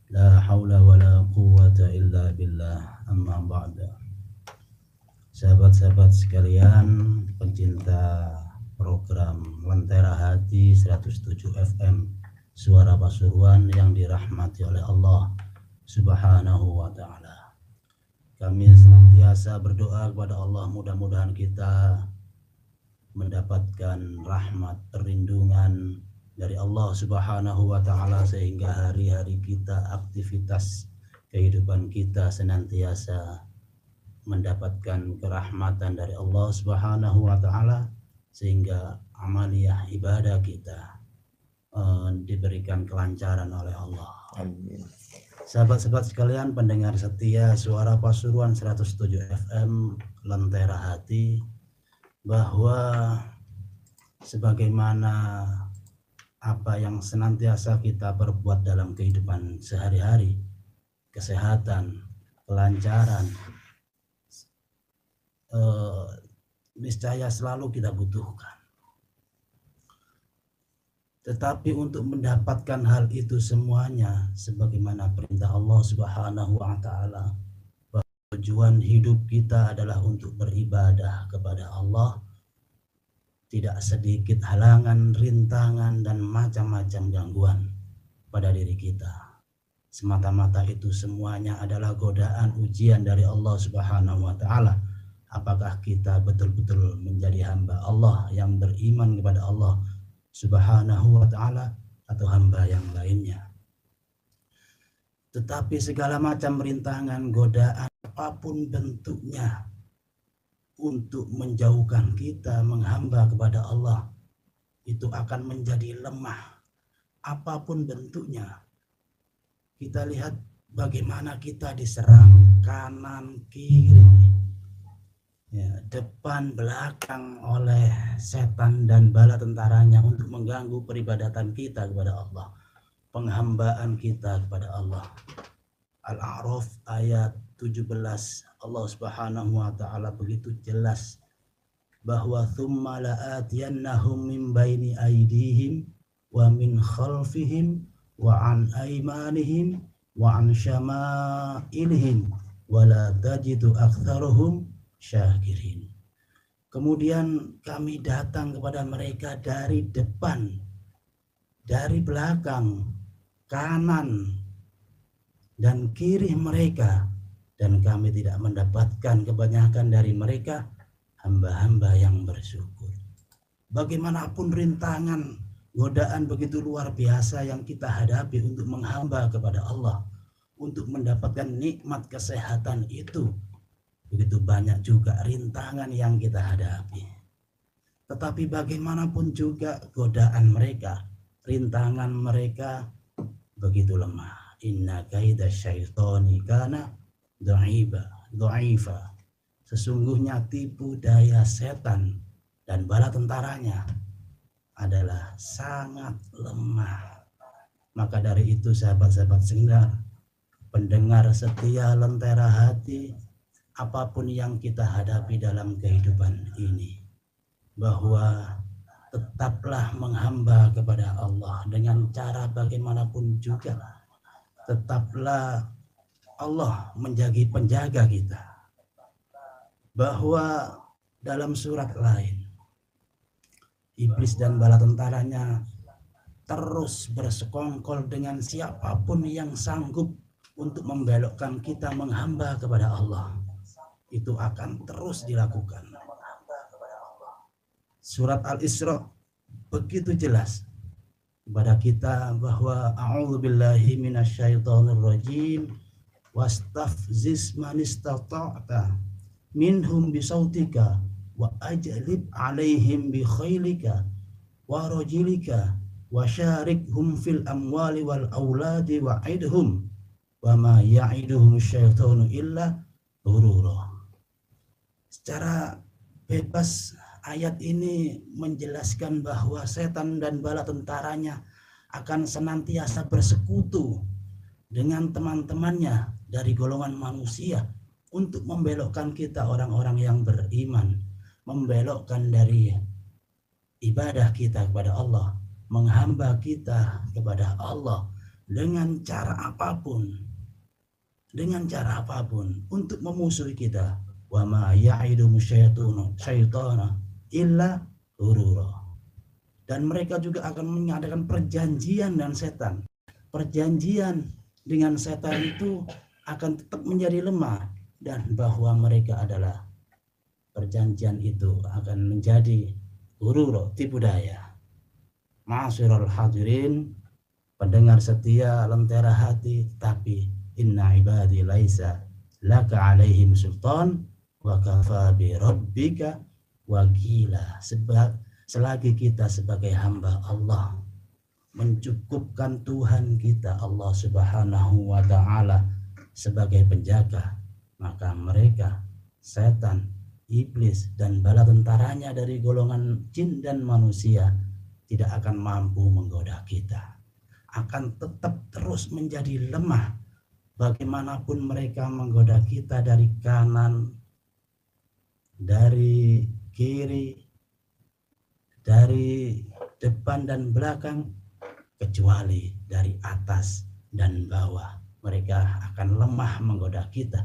La haula wa la quwwata illa billah. Amma ba'da. Sahabat-sahabat sekalian, pencinta program Lentera Hati 107 FM Suara Pasuruan yang dirahmati oleh Allah Subhanahu wa ta'ala. Kami senantiasa berdoa kepada Allah, mudah-mudahan kita mendapatkan rahmat perlindungan dari Allah Subhanahu wa ta'ala, sehingga hari-hari kita, aktivitas kehidupan kita senantiasa mendapatkan kerahmatan dari Allah Subhanahu wa ta'ala, sehingga amaliyah ibadah kita diberikan kelancaran oleh Allah. Amin. Sahabat-sahabat sekalian, pendengar setia Suara Pasuruan 107 FM Lentera Hati, bahwa sebagaimana apa yang senantiasa kita perbuat dalam kehidupan sehari-hari, kesehatan, kelancaran, niscaya selalu kita butuhkan. Tetapi untuk mendapatkan hal itu semuanya, sebagaimana perintah Allah Subhanahu wa ta'ala, bahwa tujuan hidup kita adalah untuk beribadah kepada Allah, tidak sedikit halangan, rintangan, dan macam-macam gangguan pada diri kita. Semata-mata itu semuanya adalah godaan, ujian dari Allah Subhanahu wa ta'ala. Apakah kita betul-betul menjadi hamba Allah yang beriman kepada Allah Subhanahu wa ta'ala, atau hamba yang lainnya. Tetapi segala macam rintangan, godaan, apapun bentuknya, untuk menjauhkan kita menghamba kepada Allah, itu akan menjadi lemah apapun bentuknya. Kita lihat bagaimana kita diserang kanan kiri, ya, depan belakang oleh setan dan bala tentaranya untuk mengganggu peribadatan kita kepada Allah, penghambaan kita kepada Allah. Al-A'raf ayat 17, Allah Subhanahu wa ta'ala begitu jelas bahwa thumma la'atiyannahum min baini aydihim wa min khalfihim wa an aymanihim wa an syama'ilihim wa la tajidu aktsaruhum syakirin. Kemudian kami datang kepada mereka dari depan, dari belakang, kanan dan kiri mereka, dan kami tidak mendapatkan kebanyakan dari mereka hamba-hamba yang bersyukur. Bagaimanapun rintangan, godaan begitu luar biasa yang kita hadapi untuk menghamba kepada Allah, untuk mendapatkan nikmat kesehatan itu, begitu banyak juga rintangan yang kita hadapi. Tetapi bagaimanapun juga godaan mereka, rintangan mereka begitu lemah. Inna kaida syaitani kana dha'ifa. Sesungguhnya tipu daya setan dan bala tentaranya adalah sangat lemah. Maka dari itu sahabat-sahabat sekalian, pendengar setia Lentera Hati, apapun yang kita hadapi dalam kehidupan ini, bahwa tetaplah menghamba kepada Allah dengan cara bagaimanapun juga. Tetaplah Allah menjadi penjaga kita. Bahwa dalam surat lain, iblis dan bala tentaranya terus bersekongkol dengan siapapun yang sanggup untuk membelokkan kita menghamba kepada Allah. Itu akan terus dilakukan. Surat Al-Isra begitu jelas kepada kita bahwa a'udzubillahi minasyaitonir rajim wastafziz man istata'ta minhum bisautika wa ajlib alaihim bi khailika wa rajilika wa syarikhum fil amwali wal auladi wa aidhum wa ma ya'iduhum syaitanu illa ghurura. Secara bebas ayat ini menjelaskan bahwa setan dan bala tentaranya akan senantiasa bersekutu dengan teman-temannya dari golongan manusia untuk membelokkan kita orang-orang yang beriman, membelokkan dari ibadah kita kepada Allah, menghamba kita kepada Allah, dengan cara apapun untuk memusuhi kita. Wa ma ya'idumu syaitana illa ghurura. Dan mereka juga akan mengadakan perjanjian dengan setan. Perjanjian dengan setan itu akan tetap menjadi lemah, dan bahwa mereka adalah perjanjian itu akan menjadi ghurura, tipu daya. Ma'asyiral hadirin, pendengar setia Lentera Hati, tapi inna ibadi laisa laka alaihim sultan wa kafa bi rabbika wakila. Selagi kita sebagai hamba Allah mencukupkan Tuhan kita Allah Subhanahu wa taala sebagai penjaga, maka mereka, setan, iblis dan bala tentaranya dari golongan jin dan manusia tidak akan mampu menggoda kita, akan tetap terus menjadi lemah. Bagaimanapun mereka menggoda kita dari kanan, dari kiri, dari depan dan belakang, kecuali dari atas dan bawah, mereka akan lemah menggoda kita.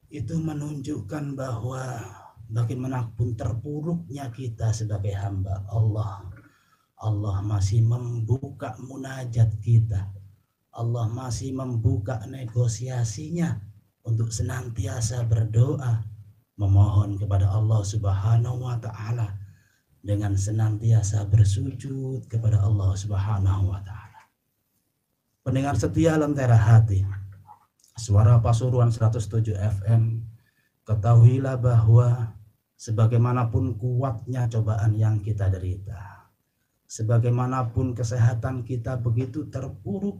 Itu menunjukkan bahwa bagaimanapun terpuruknya kita sebagai hamba Allah, Allah masih membuka munajat kita. Allah masih membuka negosiasinya untuk senantiasa berdoa, memohon kepada Allah Subhanahu wa taala, dengan senantiasa bersujud kepada Allah Subhanahu wa taala. Pendengar setia Lentera Hati, Suara Pasuruan 107 FM, ketahuilah bahwa sebagaimanapun kuatnya cobaan yang kita derita, sebagaimanapun kesehatan kita begitu terpuruk,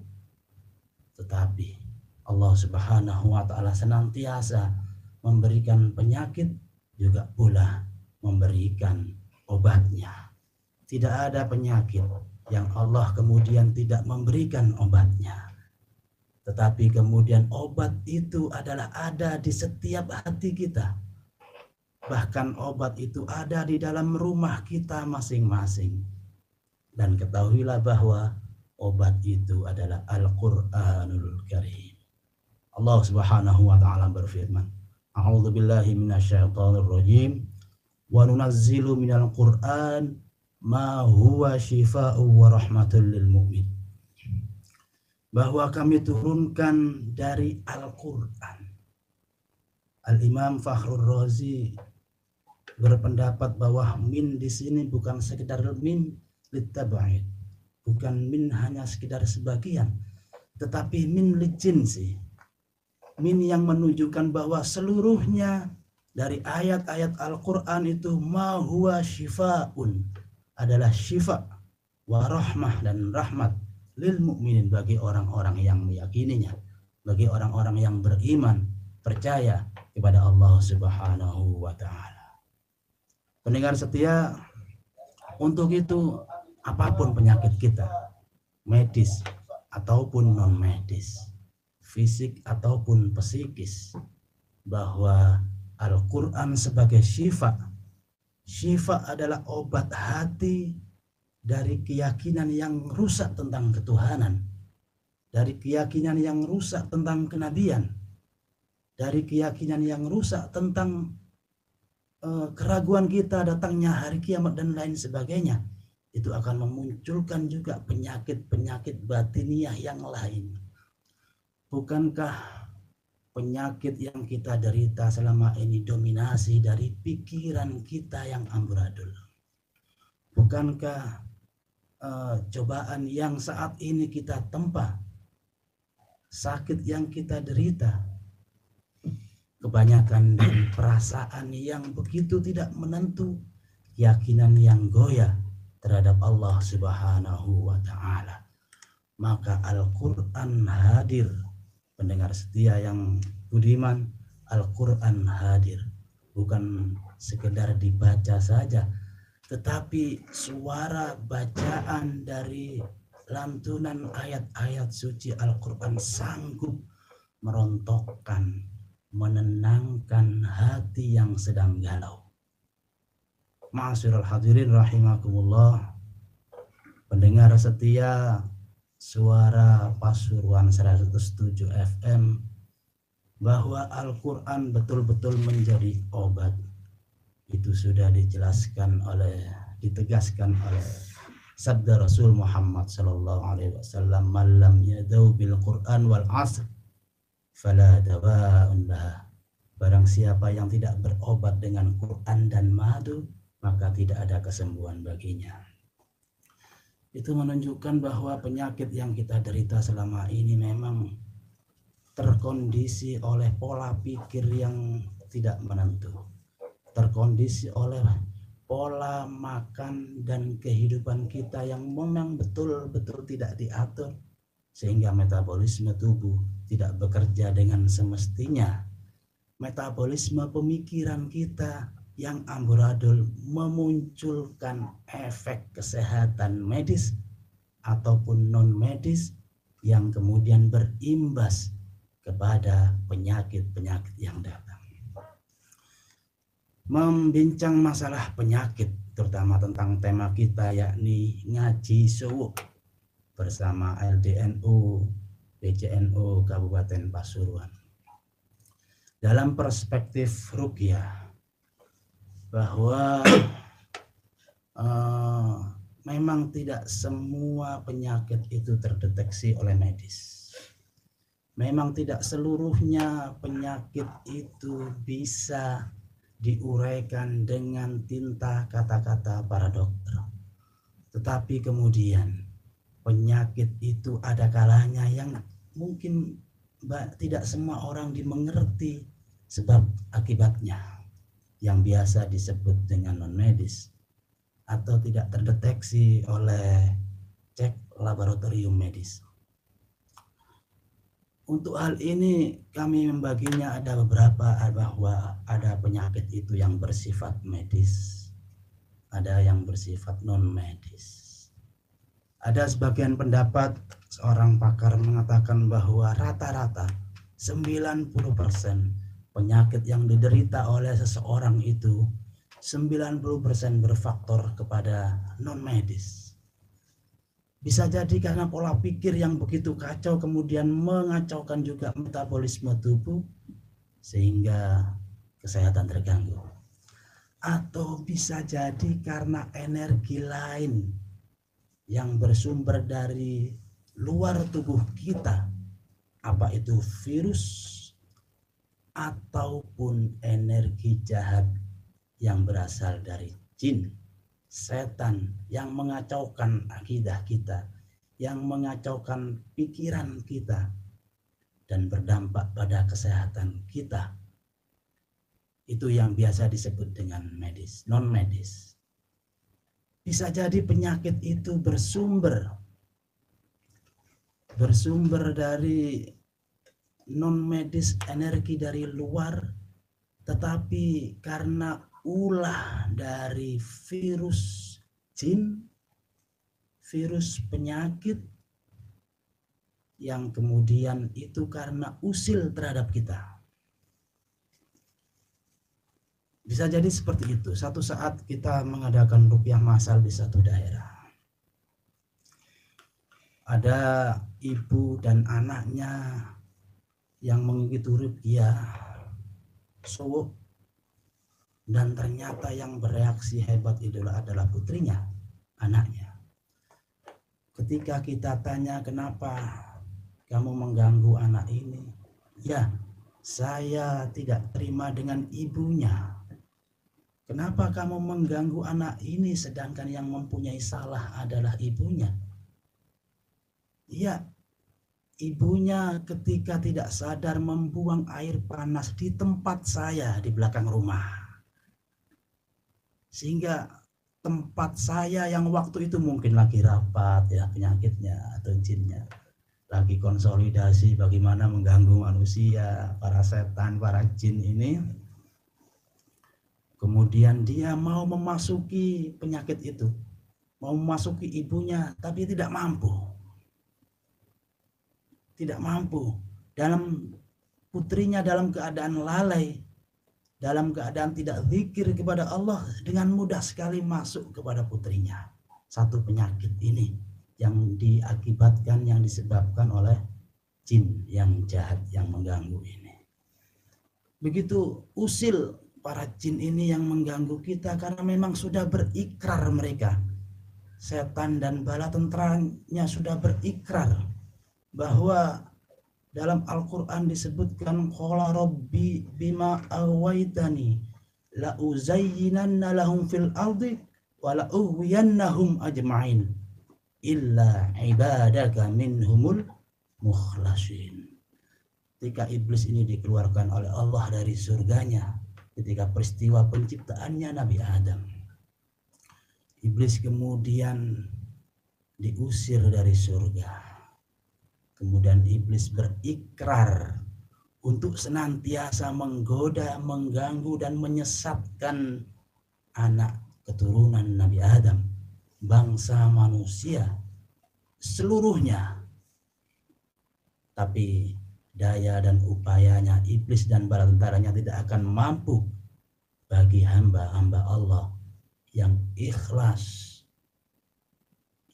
tetapi Allah Subhanahu wa taala senantiasa memberikan penyakit, juga pula memberikan obatnya. Tidak ada penyakit yang Allah kemudian tidak memberikan obatnya, tetapi kemudian obat itu adalah ada di setiap hati kita. Bahkan obat itu ada di dalam rumah kita masing-masing. Dan ketahuilah bahwa obat itu adalah Al-Qur'anul Karim. Allah Subhanahu wa taala berfirman, A'udzu billahi minasyaitonir rajim. Wa nunazzilu minal Qur'an ma huwa syifaa'u wa rahmatul lil mu'min. Bahwa kami turunkan dari Al-Qur'an. Al-Imam Fakhrur Razi berpendapat bahwa min di sini bukan sekedar min litab'id, bukan min hanya sekedar sebagian, tetapi min lijinsi, min yang menunjukkan bahwa seluruhnya dari ayat-ayat Al-Quran itu ma huwa syifa'un, adalah syifa wa rahmah dan rahmat lil mu'minin, bagi orang-orang yang meyakininya, bagi orang-orang yang beriman, percaya kepada Allah Subhanahu wa taala. Pendengar setia, untuk itu apapun penyakit kita, medis ataupun non medis, fisik ataupun psikis, bahwa Al-Quran sebagai syifa. Syifa adalah obat hati dari keyakinan yang rusak tentang ketuhanan, dari keyakinan yang rusak tentang kenabian, dari keyakinan yang rusak tentang keraguan kita datangnya hari kiamat dan lain sebagainya. Itu akan memunculkan juga penyakit-penyakit batiniah yang lain. Bukankah penyakit yang kita derita selama ini dominasi dari pikiran kita yang amburadul? Bukankah cobaan yang saat ini kita tempa, sakit yang kita derita, kebanyakan dari perasaan yang begitu tidak menentu, keyakinan yang goyah terhadap Allah Subhanahu wa taala? Maka Al-Quran hadir. Pendengar setia yang budiman, Al-Quran hadir, bukan sekedar dibaca saja, tetapi suara bacaan dari lantunan ayat-ayat suci Al-Quran sanggup merontokkan, menenangkan hati yang sedang galau. Ma'asyiral hadirin rahimakumullah, pendengar setia Suara Pasuruan 107 FM bahwa Al-Quran betul-betul menjadi obat. Itu sudah ditegaskan oleh sabda Rasul Muhammad sallallahu alaihi wasallam, "Man lam yadau bil Quran wal asr fala dawa'un lah." Barang siapa yang tidak berobat dengan Quran dan madu, maka tidak ada kesembuhan baginya. Itu menunjukkan bahwa penyakit yang kita derita selama ini memang terkondisi oleh pola pikir yang tidak menentu, terkondisi oleh pola makan dan kehidupan kita yang memang betul-betul tidak diatur, sehingga metabolisme tubuh tidak bekerja dengan semestinya. Metabolisme pemikiran kita yang amburadul memunculkan efek kesehatan medis ataupun non medis yang kemudian berimbas kepada penyakit-penyakit yang datang. Membincang masalah penyakit, terutama tentang tema kita yakni ngaji suwuk bersama LDNU PCNU Kabupaten Pasuruan. Dalam perspektif ruqyah, bahwa memang tidak semua penyakit itu terdeteksi oleh medis. Memang tidak seluruhnya penyakit itu bisa diuraikan dengan tinta kata-kata para dokter. Tetapi kemudian penyakit itu ada kalanya yang mungkin tidak semua orang dimengerti sebab akibatnya, yang biasa disebut dengan non medis atau tidak terdeteksi oleh cek laboratorium medis. Untuk hal ini kami membaginya ada beberapa, bahwa ada penyakit itu yang bersifat medis, ada yang bersifat non medis. Ada sebagian pendapat seorang pakar mengatakan bahwa rata-rata 90% penyakit yang diderita oleh seseorang itu 90% berfaktor kepada non medis. Bisa jadi karena pola pikir yang begitu kacau kemudian mengacaukan juga metabolisme tubuh sehingga kesehatan terganggu. Atau bisa jadi karena energi lain yang bersumber dari luar tubuh kita, apa itu virus ataupun energi jahat yang berasal dari jin, setan, yang mengacaukan akidah kita, yang mengacaukan pikiran kita dan berdampak pada kesehatan kita. Itu yang biasa disebut dengan medis, non medis. Bisa jadi penyakit itu bersumber dari non medis, energi dari luar, tetapi karena ulah dari virus jin, virus penyakit yang kemudian itu karena usil terhadap kita. Bisa jadi seperti itu. Satu saat kita mengadakan ruqyah massal di satu daerah. Ada ibu dan anaknya yang mengikuti ruqyah suwuk, dan ternyata yang bereaksi hebat itu adalah putrinya, anaknya. Ketika kita tanya, kenapa kamu mengganggu anak ini? Ya, saya tidak terima dengan ibunya. Kenapa kamu mengganggu anak ini sedangkan yang mempunyai salah adalah ibunya? Ya, ibunya ketika tidak sadar membuang air panas di tempat saya di belakang rumah. Sehingga tempat saya yang waktu itu mungkin lagi rapat ya penyakitnya atau jinnya, lagi konsolidasi bagaimana mengganggu manusia, para setan, para jin ini. Kemudian dia mau memasuki penyakit itu, mau memasuki ibunya, tapi tidak mampu. Tidak mampu. Dalam putrinya dalam keadaan lalai, dalam keadaan tidak zikir kepada Allah, dengan mudah sekali masuk kepada putrinya satu penyakit ini yang diakibatkan, yang disebabkan oleh jin yang jahat yang mengganggu ini. Begitu usil para jin ini yang mengganggu kita karena memang sudah berikrar mereka. Setan dan bala tentaranya sudah berikrar bahwa dalam Al-Quran disebutkan qala rabbi bima awaitani la uzayyinanna lahum fil ardi wa la ughwiyannahum ajma'in illa ibadaka minhumul mukhlasin. Ketika iblis ini dikeluarkan oleh Allah dari surganya, ketika peristiwa penciptaannya Nabi Adam, iblis kemudian diusir dari surga. Kemudian iblis berikrar untuk senantiasa menggoda, mengganggu dan menyesatkan anak keturunan Nabi Adam, bangsa manusia seluruhnya. Tapi daya dan upayanya iblis dan bala tentaranya tidak akan mampu bagi hamba-hamba Allah yang ikhlas,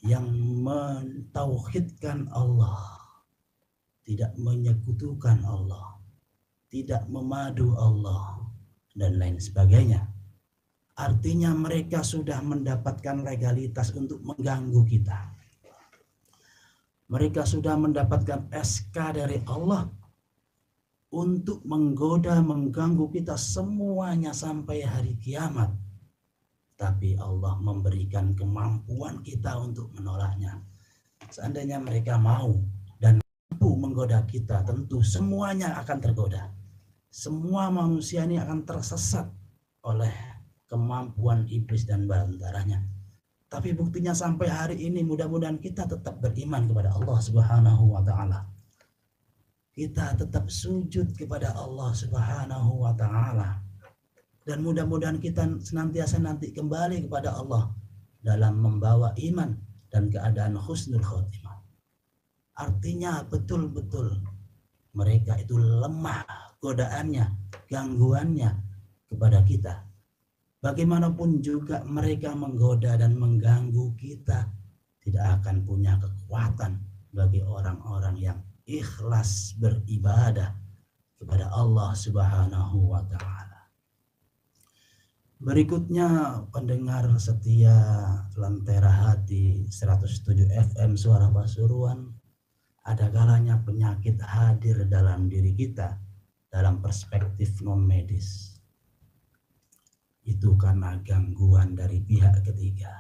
yang mentauhidkan Allah, tidak menyekutukan Allah, tidak memadu Allah, dan lain sebagainya. Artinya mereka sudah mendapatkan legalitas untuk mengganggu kita. Mereka sudah mendapatkan SK dari Allah untuk menggoda, mengganggu kita semuanya sampai hari kiamat. Tapi Allah memberikan kemampuan kita untuk menolaknya. Seandainya mereka mau dan mampu menggoda kita, tentu semuanya akan tergoda. Semua manusia ini akan tersesat oleh kemampuan iblis dan bala tentaranya. Tapi buktinya sampai hari ini mudah-mudahan kita tetap beriman kepada Allah Subhanahu wa taala. Kita tetap sujud kepada Allah Subhanahu wa taala. Dan mudah-mudahan kita senantiasa nanti kembali kepada Allah dalam membawa iman dan keadaan husnul khotimah. Artinya betul-betul mereka itu lemah godaannya, gangguannya kepada kita. Bagaimanapun juga mereka menggoda dan mengganggu kita, tidak akan punya kekuatan bagi orang-orang yang ikhlas beribadah kepada Allah Subhanahu wa taala. Berikutnya pendengar setia Lentera Hati 107 FM Suara Pasuruan, ada kalanya penyakit hadir dalam diri kita dalam perspektif non medis. Itu karena gangguan dari pihak ketiga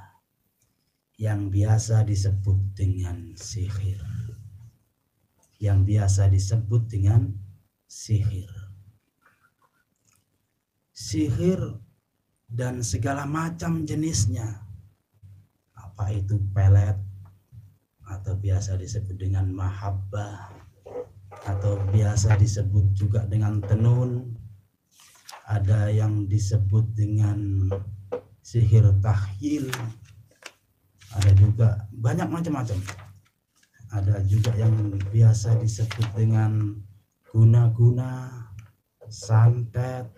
yang biasa disebut dengan sihir. Yang biasa disebut dengan sihir. Sihir dan segala macam jenisnya, apa itu pelet atau biasa disebut dengan mahabbah atau biasa disebut juga dengan tenun, ada yang disebut dengan sihir tahyil, ada juga banyak macam-macam. Ada juga yang biasa disebut dengan guna-guna, santet,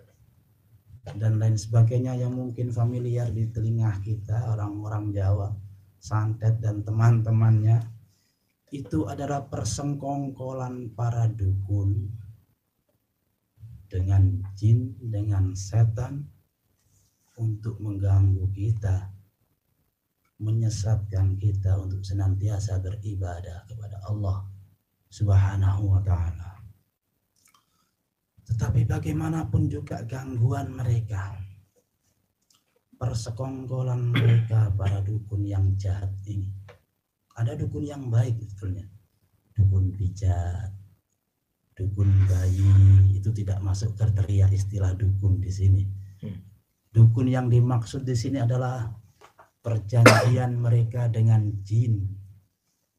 dan lain sebagainya yang mungkin familiar di telinga kita orang-orang Jawa. Santet dan teman-temannya itu adalah persengkongkolan para dukun dengan jin, dengan setan untuk mengganggu kita, menyesatkan kita untuk senantiasa beribadah kepada Allah Subhanahu wa taala. Tetapi bagaimanapun juga gangguan mereka, persekongkolan mereka, para dukun yang jahat ini. Ada dukun yang baik sebetulnya, dukun pijat, dukun bayi, itu tidak masuk kriteria istilah dukun di sini. Dukun yang dimaksud di sini adalah perjanjian mereka dengan jin,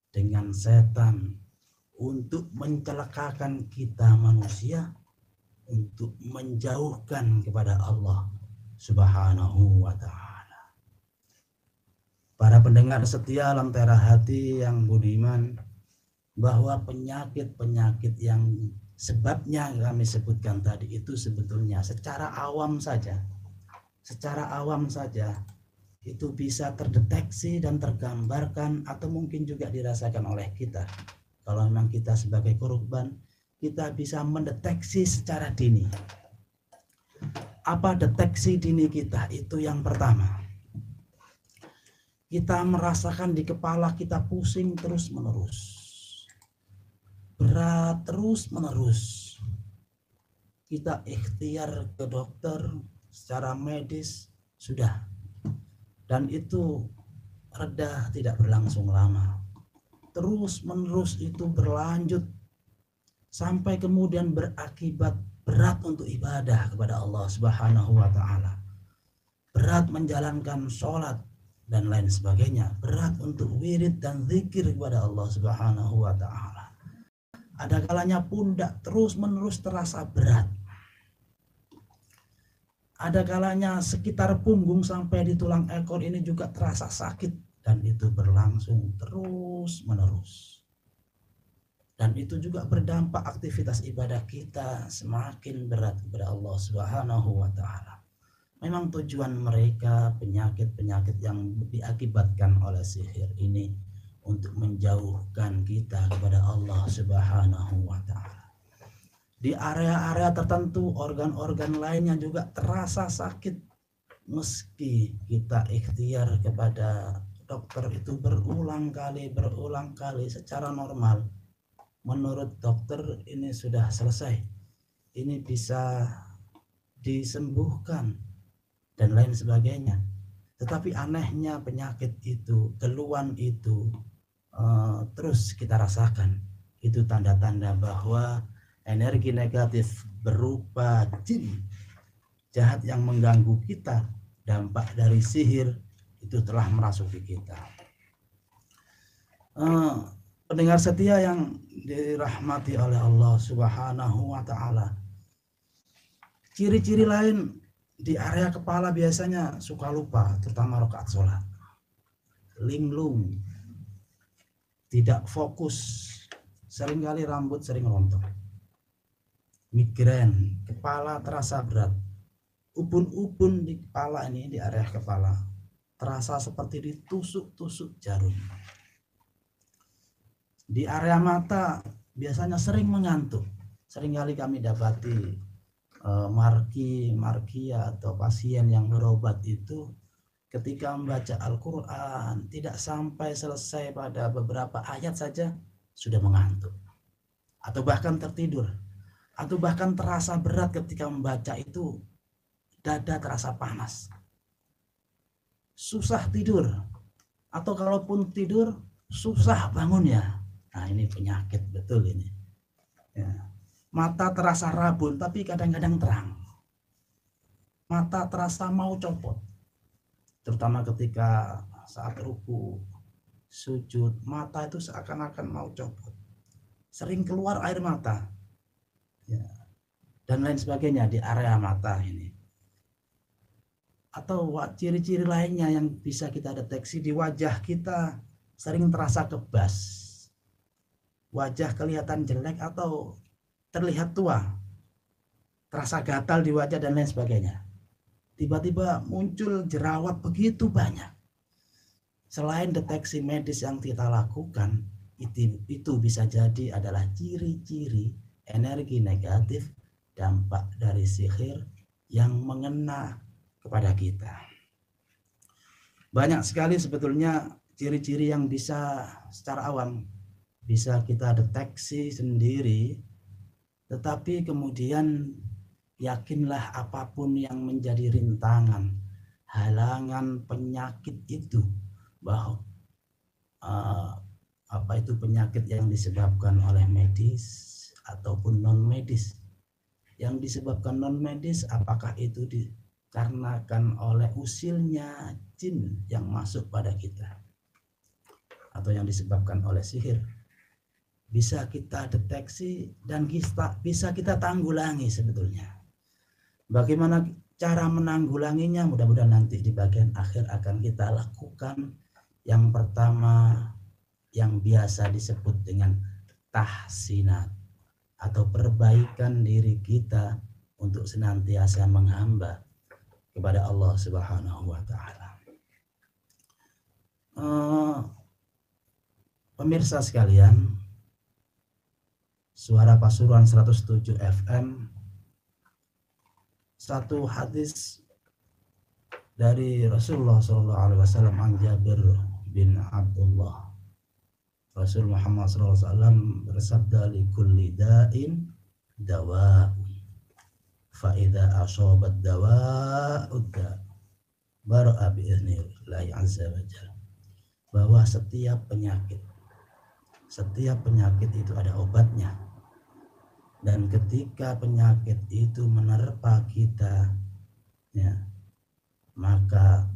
dengan setan untuk mencelakakan kita manusia, untuk menjauhkan kepada Allah Subhanahu wa ta'ala. Para pendengar setia Lentera Hati yang budiman, bahwa penyakit-penyakit yang sebabnya kami sebutkan tadi itu sebetulnya secara awam saja itu bisa terdeteksi dan tergambarkan atau mungkin juga dirasakan oleh kita. Kalau memang kita sebagai korban, kita bisa mendeteksi secara dini. Apa deteksi dini kita? Itu yang pertama. Kita merasakan di kepala kita pusing terus menerus, berat terus menerus. Kita ikhtiar ke dokter secara medis sudah, dan itu reda, tidak berlangsung lama. Terus menerus itu berlanjut sampai kemudian berakibat berat untuk ibadah kepada Allah Subhanahu wa taala. Berat menjalankan sholat dan lain sebagainya, berat untuk wirid dan zikir kepada Allah Subhanahu wa taala. Ada kalanya pundak terus menerus terasa berat. Ada kalanya sekitar punggung sampai di tulang ekor ini juga terasa sakit, dan itu berlangsung terus menerus. Dan itu juga berdampak aktivitas ibadah kita semakin berat kepada Allah Subhanahu wa taala. Memang tujuan mereka penyakit-penyakit yang diakibatkan oleh sihir ini untuk menjauhkan kita kepada Allah Subhanahu wa taala. Di area-area tertentu, organ-organ lainnya juga terasa sakit meski kita ikhtiar kepada dokter itu berulang kali secara normal. Menurut dokter ini sudah selesai, ini bisa disembuhkan dan lain sebagainya. Tetapi anehnya penyakit itu, keluhan itu terus kita rasakan. Itu tanda-tanda bahwa energi negatif berupa jin jahat yang mengganggu kita, dampak dari sihir itu telah merasuki kita. Pendengar setia yang dirahmati oleh Allah Subhanahu wa taala, ciri-ciri lain di area kepala biasanya suka lupa, terutama rakaat sholat, linglung, tidak fokus, seringkali rambut sering rontok, migrain, kepala terasa berat, ubun-ubun di kepala ini, di area kepala terasa seperti ditusuk-tusuk jarum. Di area mata biasanya sering mengantuk. Seringkali kami dapati markia atau pasien yang berobat itu ketika membaca Al-Quran tidak sampai selesai pada beberapa ayat saja sudah mengantuk, atau bahkan tertidur, atau bahkan terasa berat ketika membaca itu, dada terasa panas, susah tidur, atau kalaupun tidur susah bangunnya. Nah, ini penyakit betul ini ya. Mata terasa rabun tapi kadang-kadang terang, mata terasa mau copot, terutama ketika saat ruku, sujud, mata itu seakan-akan mau copot, sering keluar air mata ya, dan lain sebagainya di area mata ini. Atau ciri-ciri lainnya yang bisa kita deteksi, di wajah kita sering terasa kebas, wajah kelihatan jelek atau terlihat tua, terasa gatal di wajah dan lain sebagainya. Tiba-tiba muncul jerawat begitu banyak. Selain deteksi medis yang kita lakukan, itu bisa jadi adalah ciri-ciri energi negatif dampak dari sihir yang mengena kepada kita. Banyak sekali sebetulnya ciri-ciri yang bisa secara awam bisa kita deteksi sendiri, tetapi kemudian yakinlah apapun yang menjadi rintangan, halangan penyakit itu, bahwa apa itu penyakit yang disebabkan oleh medis ataupun non medis. Yang disebabkan non medis, apakah itu dikarenakan oleh usilnya jin yang masuk pada kita, atau yang disebabkan oleh sihir, bisa kita deteksi dan bisa kita tanggulangi sebetulnya. Bagaimana cara menanggulanginya? Mudah-mudahan nanti di bagian akhir akan kita lakukan. Yang pertama, yang biasa disebut dengan tahsinat atau perbaikan diri kita untuk senantiasa menghamba kepada Allah Subhanahu wa taala. Pemirsa sekalian, Suara Pasuruan 107 FM, satu hadis dari Rasulullah SAW an Jabir bin Abdullah. Rasul Muhammad SAW bersabda, li kulli da'in dawa, fa idza asabat dawa'ud da bara'a bi idznillah azza wa jalla. Bahwa setiap penyakit itu ada obatnya. Dan ketika penyakit itu menerpa kita, ya, maka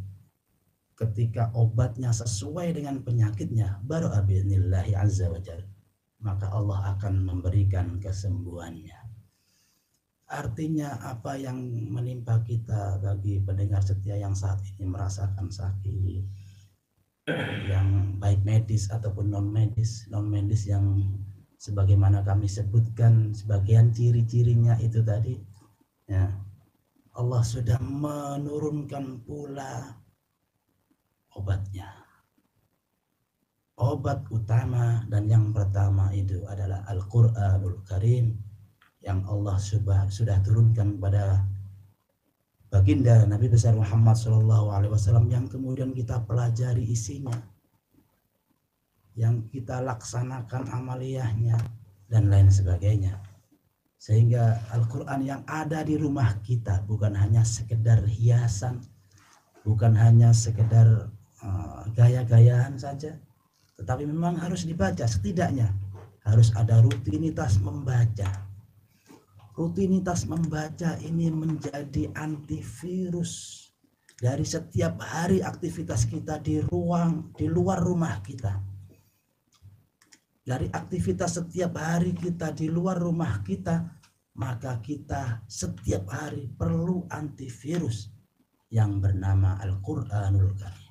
ketika obatnya sesuai dengan penyakitnya, baru bi'idznillah azza wa jalla, maka Allah akan memberikan kesembuhannya. Artinya apa yang menimpa kita, bagi pendengar setia yang saat ini merasakan sakit, yang baik medis ataupun non medis yang sebagaimana kami sebutkan sebagian ciri-cirinya itu tadi, ya, Allah sudah menurunkan pula obatnya. Obat utama dan yang pertama itu adalah Al-Qur'anul Karim yang Allah sudah turunkan pada baginda Nabi besar Muhammad SAW, yang kemudian kita pelajari isinya, yang kita laksanakan amaliyahnya dan lain sebagainya, sehingga Al-Quran yang ada di rumah kita bukan hanya sekedar hiasan, bukan hanya sekedar gaya-gayaan saja, tetapi memang harus dibaca. Setidaknya harus ada rutinitas membaca. Rutinitas membaca ini menjadi antivirus dari setiap hari aktivitas kita di luar rumah kita. Dari aktivitas setiap hari kita di luar rumah kita, maka kita setiap hari perlu antivirus yang bernama Al-Qur'anul Karim.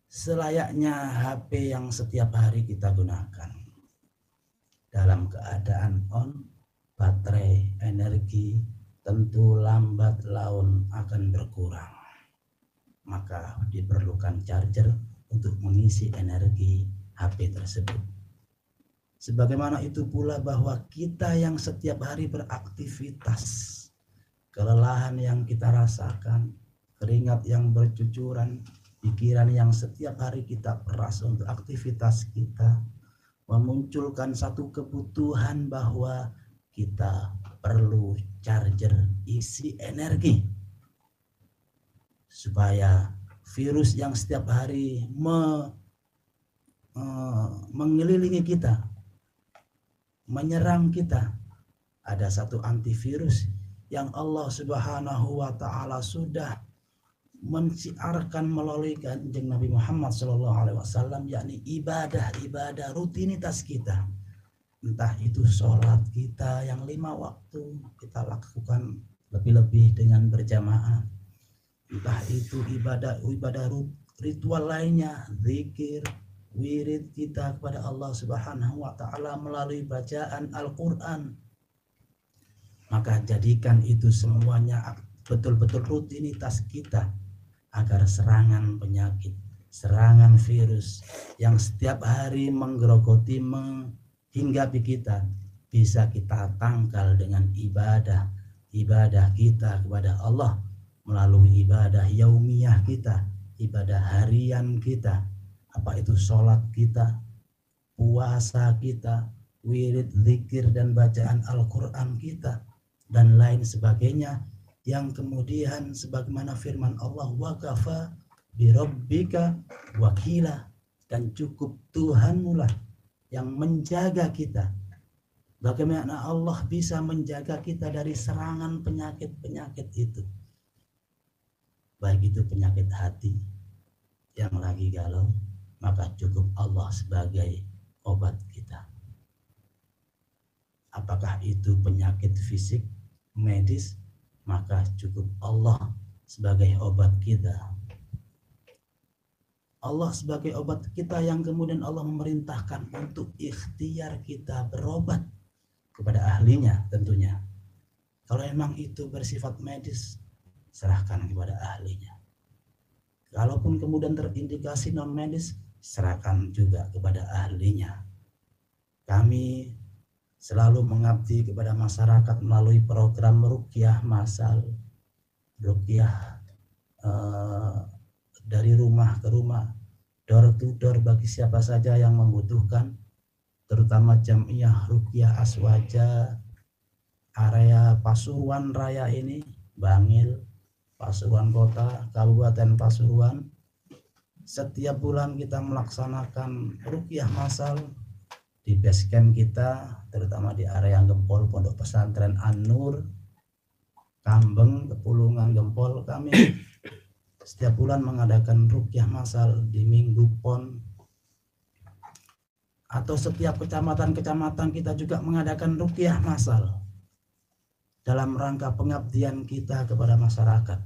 Selayaknya HP yang setiap hari kita gunakan dalam keadaan on, baterai, energi tentu lambat laun akan berkurang. Maka diperlukan charger untuk mengisi energi HP tersebut. Sebagaimana itu pula bahwa kita yang setiap hari beraktivitas, kelelahan yang kita rasakan, keringat yang bercucuran, pikiran yang setiap hari kita peras untuk aktivitas kita, memunculkan satu kebutuhan bahwa kita perlu charger isi energi supaya virus yang setiap hari mengelilingi kita, menyerang kita, ada satu antivirus yang Allah Subhanahu wa taala sudah mensiarkan melalui kanjeng Nabi Muhammad SAW, yakni ibadah rutinitas kita. Entah itu sholat kita yang 5 waktu kita lakukan lebih-lebih dengan berjamaah, entah itu ibadah ritual lainnya, zikir, wirid kita kepada Allah Subhanahu wa taala melalui bacaan Al-Qur'an. Maka jadikan itu semuanya betul-betul rutinitas kita, agar serangan penyakit, serangan virus yang setiap hari menggerogoti, menghinggapi kita, bisa kita tangkal dengan ibadah kita kepada Allah melalui ibadah yaumiyah kita, ibadah harian kita, apa itu sholat kita, puasa kita, wirid, zikir dan bacaan Al-Quran kita, dan lain sebagainya, yang kemudian sebagaimana firman Allah, wa kafa bi rabbika wakila, dan cukup Tuhanmu lah yang menjaga kita. Bagaimana Allah bisa menjaga kita dari serangan penyakit-penyakit itu, baik itu penyakit hati yang lagi galau, maka cukup Allah sebagai obat kita. Apakah itu penyakit fisik, medis, maka cukup Allah sebagai obat kita. Allah sebagai obat kita yang kemudian Allah memerintahkan untuk ikhtiar kita berobat kepada ahlinya tentunya. Kalau memang itu bersifat medis, serahkan kepada ahlinya. Kalaupun kemudian terindikasi non medis, serahkan juga kepada ahlinya. Kami selalu mengabdi kepada masyarakat melalui program ruqyah massal, ruqyah dari rumah ke rumah, door to door bagi siapa saja yang membutuhkan, terutama Jamiah Ruqyah Aswaja area Pasuruan Raya ini, Bangil, Pasuruan Kota, Kabupaten Pasuruan. Setiap bulan kita melaksanakan ruqyah massal di base camp kita, terutama di area Gempol, Pondok Pesantren An-Nur, Kambeng, Kepulungan, Gempol. Kami setiap bulan mengadakan ruqyah massal di Minggu Pon, atau setiap kecamatan-kecamatan kita juga mengadakan ruqyah massal dalam rangka pengabdian kita kepada masyarakat,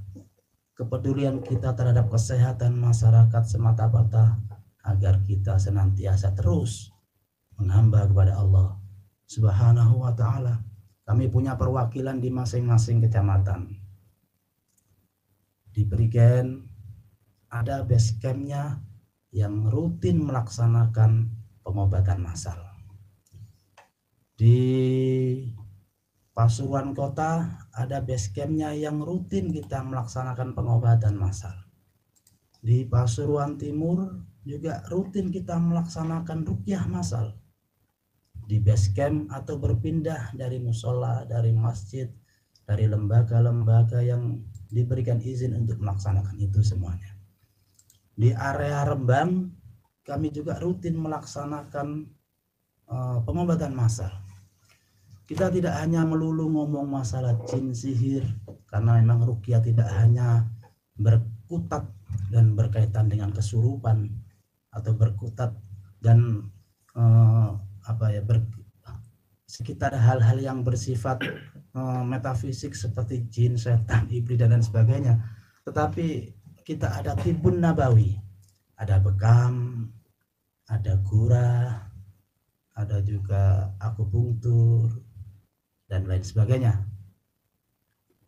kepedulian kita terhadap kesehatan masyarakat semata-mata, agar kita senantiasa terus menghamba kepada Allah Subhanahu wa ta'ala. Kami punya perwakilan di masing-masing kecamatan. Di Prigen ada base campnya yang rutin melaksanakan pengobatan massal. Di Pasuruan Kota ada base campnya yang rutin kita melaksanakan pengobatan massal. Di Pasuruan Timur juga rutin kita melaksanakan ruqyah massal di base camp, atau berpindah dari musola, dari masjid, dari lembaga-lembaga yang diberikan izin untuk melaksanakan itu semuanya. Di area Rembang kami juga rutin melaksanakan pengobatan massal. Kita tidak hanya melulu ngomong masalah jin sihir, karena memang ruqyah tidak hanya berkutat dan berkaitan dengan kesurupan, atau berkutat dan sekitar hal-hal yang bersifat metafisik seperti jin, setan, iblis dan lain sebagainya. Tetapi kita ada tibun nabawi, ada bekam, ada gurah, ada juga akupunktur dan lain sebagainya.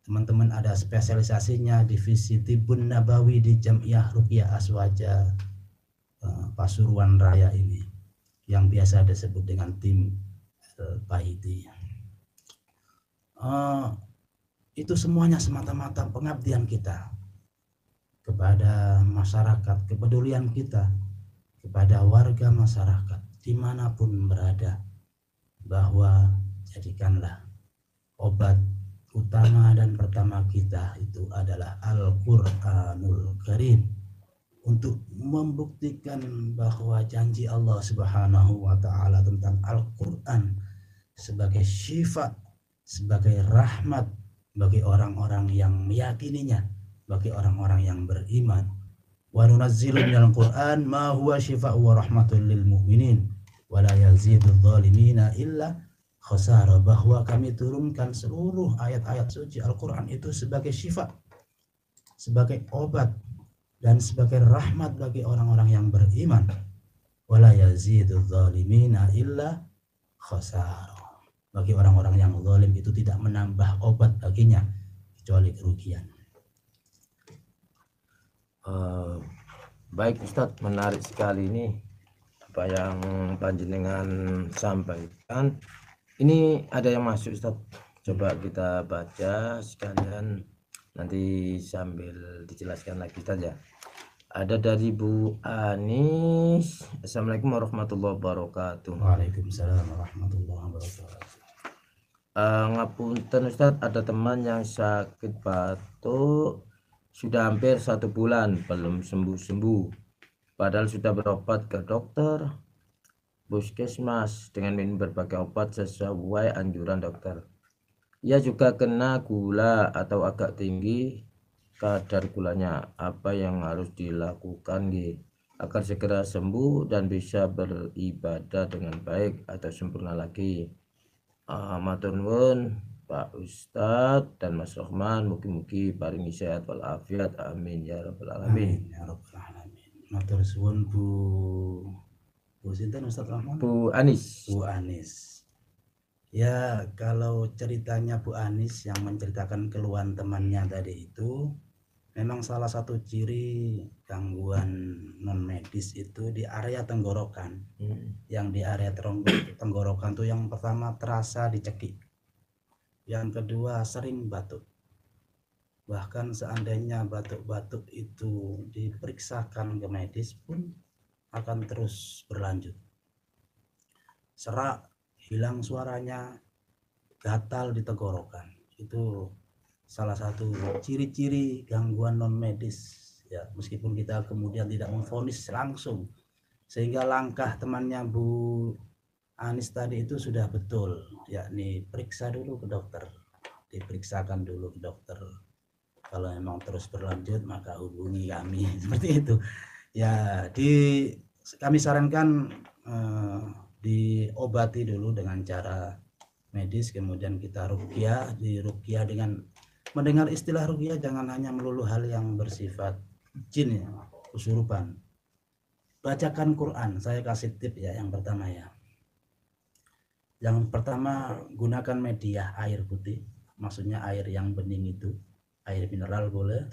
Teman-teman ada spesialisasinya, divisi tibun nabawi di Jamiah Ruqyah Aswaja Pasuruan Raya ini, yang biasa disebut dengan tim Baiti. Itu semuanya semata-mata pengabdian kita kepada masyarakat, kepedulian kita kepada warga masyarakat dimanapun berada, bahwa jadikanlah obat utama dan pertama kita itu adalah Al-Quranul Karim, untuk membuktikan bahwa janji Allah Subhanahu wa ta'ala tentang Al-Quran sebagai syifa, sebagai rahmat bagi orang-orang yang meyakininya, bagi orang-orang yang beriman. Wa nunazzilu minal Qur'an ma huwa syifaa'un wa rahmatul lil mu'minin wa la yazidudz zalimina illa khasara, bahwa kami turunkan seluruh ayat-ayat suci Al-Quran itu sebagai syifa, sebagai obat dan sebagai rahmat bagi orang-orang yang beriman. Wala yazidudz zalimina illa khasara, bagi orang-orang yang zalim itu tidak menambah obat baginya kecuali kerugian. Baik Ustadz, menarik sekali ini apa yang panjenengan sampaikan. Ini ada yang masuk Ustadz, coba kita baca sekalian, nanti sambil dijelaskan lagi saja. Ada dari Bu Anis. Assalamualaikum warahmatullahi wabarakatuh. Waalaikumsalam warahmatullahi wabarakatuh. Ngapunten Ustadz, ada teman yang sakit batuk sudah hampir 1 bulan belum sembuh-sembuh, padahal sudah berobat ke dokter, puskesmas dengan minum berbagai obat sesuai anjuran dokter. Ia juga kena gula atau agak tinggi kadar gulanya. Apa yang harus dilakukan agar segera sembuh dan bisa beribadah dengan baik atau sempurna lagi? Matur nuwun Pak Ustadz dan Mas Rahman, mugi-mugi paringi sehat walafiat, amin ya rabbal alamin. Amin ya rabbal alamin. Matur suwun Bu sinten Ustadz Rahman? Bu Anis. Bu Anis. Ya, kalau ceritanya Bu Anis yang menceritakan keluhan temannya tadi itu, Memang salah satu ciri gangguan non medis itu di area tenggorokan. Yang di area tenggorokan tuh yang pertama terasa dicekik. Yang kedua sering batuk. Bahkan seandainya batuk-batuk itu diperiksakan ke medis pun akan terus berlanjut. Serak, hilang suaranya, gatal di tenggorokan. Itu salah satu ciri-ciri gangguan non medis ya, meskipun kita kemudian tidak memvonis langsung, sehingga langkah temannya Bu Anis tadi itu sudah betul, yakni periksa dulu ke dokter, diperiksakan dulu ke dokter. Kalau memang terus berlanjut maka hubungi kami seperti itu ya. Kami sarankan diobati dulu dengan cara medis, kemudian kita ruqyah. Di ruqyah dengan mendengar istilah ruqyah jangan hanya melulu hal yang bersifat jin ya, kesurupan. Bacakan Quran. Saya kasih tip ya, yang pertama ya. Yang pertama, gunakan media air putih, maksudnya air yang bening itu, air mineral boleh.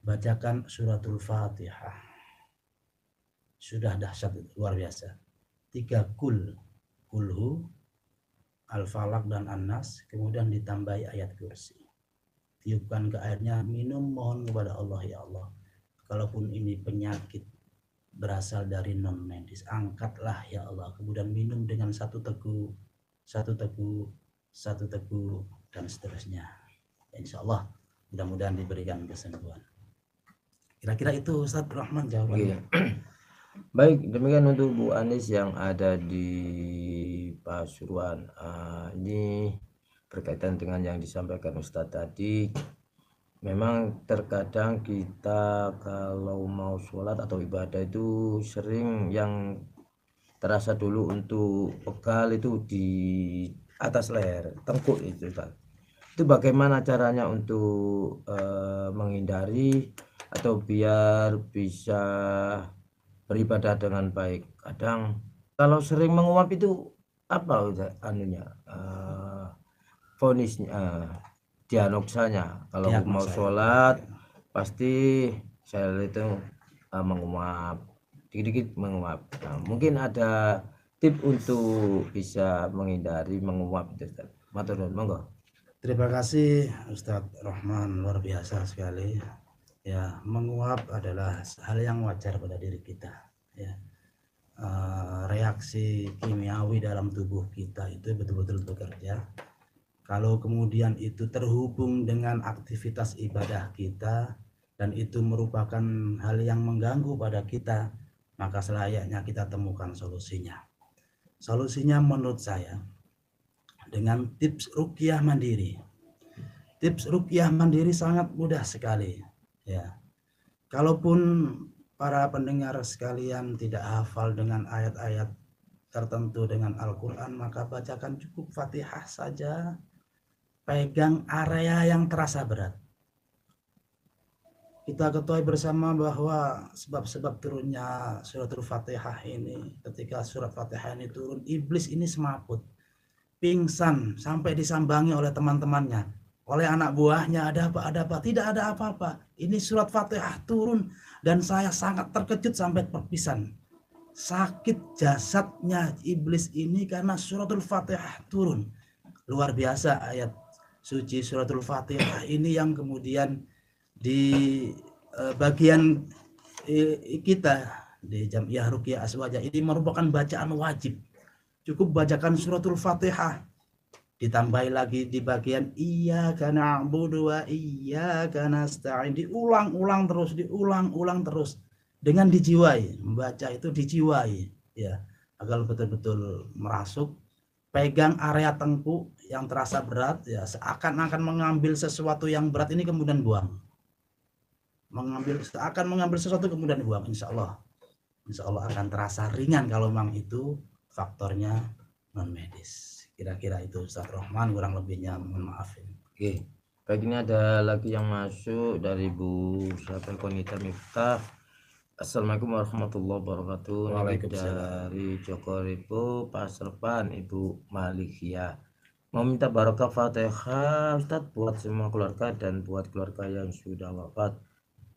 Bacakan suratul Fatihah. Sudah dahsyat, luar biasa. 3 kulhu, Al-Falaq dan An-Nas, kemudian ditambahi ayat kursi. Tiupkan ke airnya, minum, mohon kepada Allah, ya Allah. Kalaupun ini penyakit berasal dari non medis, angkatlah ya Allah. Kemudian minum dengan satu teguk, dan seterusnya. Insya Allah mudah-mudahan diberikan kesembuhan. Kira-kira itu Ustaz Rahman jawabannya. Baik, demikian untuk Bu Anis yang ada di Pasuruan. Ini berkaitan dengan yang disampaikan Ustadz tadi. Memang terkadang kita kalau mau sholat atau ibadah itu sering yang terasa dulu untuk pegal itu di atas leher, tengkuk itu Ustadz. Itu bagaimana caranya untuk menghindari atau biar bisa beribadah dengan baik? Kadang kalau sering menguap itu apa anunya, vonisnya, diagnosanya kalau mau sholat pasti saya itu menguap, dikit-dikit menguap. Mungkin ada tip untuk bisa menghindari menguap itu Ustaz. Matur nuwun, monggo. Terima kasih Ustadz Rahman, luar biasa sekali. Ya, menguap adalah hal yang wajar pada diri kita. Ya, reaksi kimiawi dalam tubuh kita itu betul-betul bekerja. Kalau kemudian itu terhubung dengan aktivitas ibadah kita dan itu merupakan hal yang mengganggu pada kita, maka selayaknya kita temukan solusinya. Solusinya menurut saya dengan tips ruqyah mandiri. Tips ruqyah mandiri sangat mudah sekali. Ya, kalaupun para pendengar sekalian tidak hafal dengan ayat-ayat tertentu dengan Al-Quran, maka bacakan cukup Fatihah saja. Pegang area yang terasa berat. Kita ketahui bersama bahwa sebab-sebab turunnya suratul Fatihah ini, ketika surat Fatihah ini turun, iblis ini semaput, pingsan sampai disambangi oleh teman-temannya, oleh anak buahnya. Ada apa? Tidak ada apa-apa. Ini surat Fatihah turun dan saya sangat terkejut sampai perpisan. Sakit jasadnya iblis ini karena suratul Fatihah turun. Luar biasa ayat suci suratul Fatihah ini yang kemudian di bagian kita di Jam'iyah Ruqyah Aswaja ini merupakan bacaan wajib. Cukup bacakan suratul Fatihah, ditambahi lagi di bagian iyyaka na'budu wa iyyaka nasta'in, diulang-ulang terus dengan dijiwai. Membaca itu dijiwai ya, agar betul-betul merasuk. Pegang area tengkuk yang terasa berat ya, seakan-akan mengambil sesuatu yang berat ini kemudian buang. Seakan mengambil sesuatu kemudian buang. Insya Allah akan terasa ringan kalau memang itu faktornya non medis. Kira-kira itu Ustaz Rahman, kurang lebihnya mohon maafin. Oke. Baik, ini ada lagi yang masuk dari Bu Syafil Konita Miftah. Assalamualaikum warahmatullahi wabarakatuh. Waalaikumsalam. Dari Joko Ripo Pasrepan, Ibu Malikia. Mau minta barokah Fatihah Ustaz buat semua keluarga dan buat keluarga yang sudah wafat,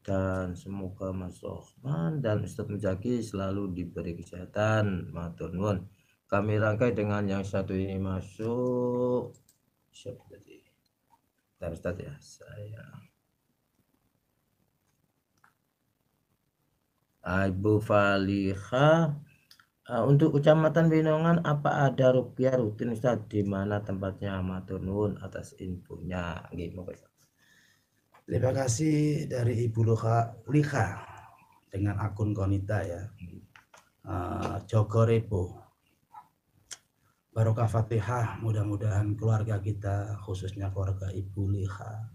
dan semoga Mas Rohman dan Ustaz Mujaki selalu diberi kesehatan. Matur nuwun. Kami rangkai dengan yang satu ini masuk. Siapa tadi? Bentar Ustaz ya, saya Ibu Faliha. Untuk Kecamatan Winongan apa ada rupiah rutin Ustaz? Di mana tempatnya? Matur nuwun atas infonya. Terima kasih dari Ibu Lika dengan akun Konita ya. Jogorepo. Barokah Fatihah, mudah-mudahan keluarga kita, khususnya keluarga Ibu Lika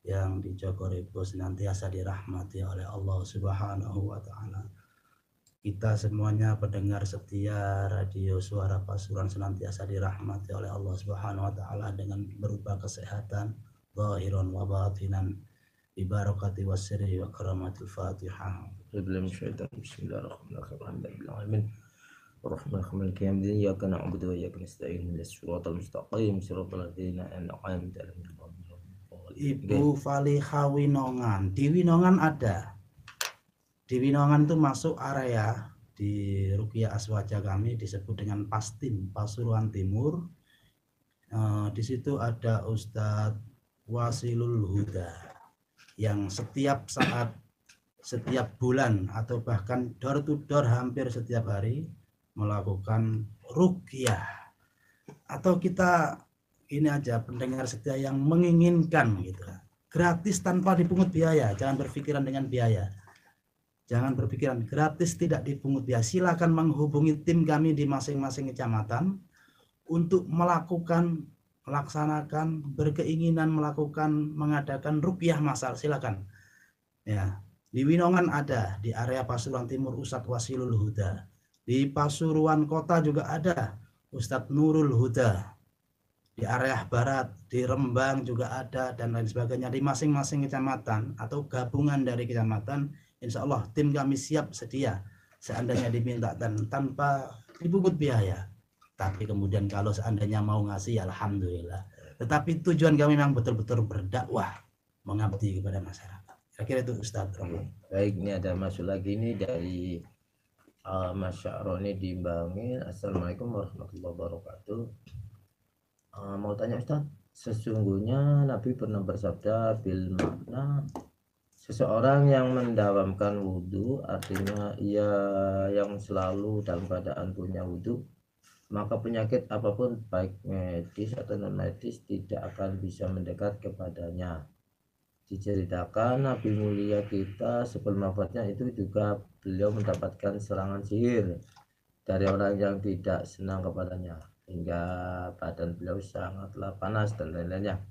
yang di Jogorepo senantiasa dirahmati oleh Allah Subhanahu wa Ta'ala. Kita semuanya pendengar setia radio Suara Pasuruan senantiasa dirahmati oleh Allah Subhanahu wa Ta'ala dengan berupa kesehatan zahiran wa batinan bi barakati wasri wa karamatul Fatihah. Bismillahirrahmanirrahim. Bismillahirrahmanirrahim. Iyyaka na'budu wa iyyaka nasta'in. Ihdinas siratal mustaqim. Siratal ladzina an'amta 'alaihim. Ibu Faliha Winongan. Di Winongan ada. Di Winongan itu masuk area di Ruqyah Aswaja kami disebut dengan Pastin, Pasuruan Timur. Di situ ada Ustadz Wasilul Huda yang setiap saat, setiap bulan atau bahkan door to door hampir setiap hari melakukan ruqyah. Atau kita ini aja pendengar setia yang menginginkan gitu, gratis tanpa dipungut biaya, jangan berpikiran dengan biaya. Jangan berpikiran gratis tidak dipungut biaya. Silakan menghubungi tim kami di masing-masing kecamatan untuk melaksanakan, berkeinginan melakukan, mengadakan ruqyah masal. Silakan. Ya, di Winongan ada, di area Pasuruan Timur Ustadz Wasilul Huda. Di Pasuruan Kota juga ada Ustadz Nurul Huda. Di area barat, di Rembang juga ada dan lain sebagainya. Di masing-masing kecamatan atau gabungan dari kecamatan, insya Allah tim kami siap sedia seandainya diminta dan tanpa dipungut biaya. Tapi kemudian kalau seandainya mau ngasih, alhamdulillah. Tetapi tujuan kami memang betul-betul berdakwah, mengabdi kepada masyarakat. Kira-kira itu Ustaz. Baik, ini ada masuk lagi ini dari Mas Syaroni di Bangil. Assalamualaikum warahmatullahi wabarakatuh. Mau tanya Ustaz, sesungguhnya Nabi pernah bersabda bil makna seseorang yang mendawamkan wudhu, artinya ia yang selalu dalam keadaan punya wudhu, maka penyakit apapun baik medis atau non medis tidak akan bisa mendekat kepadanya. Diceritakan Nabi mulia kita sebelum wafatnya itu juga beliau mendapatkan serangan sihir dari orang yang tidak senang kepadanya, hingga badan beliau sangatlah panas dan lain-lainnya.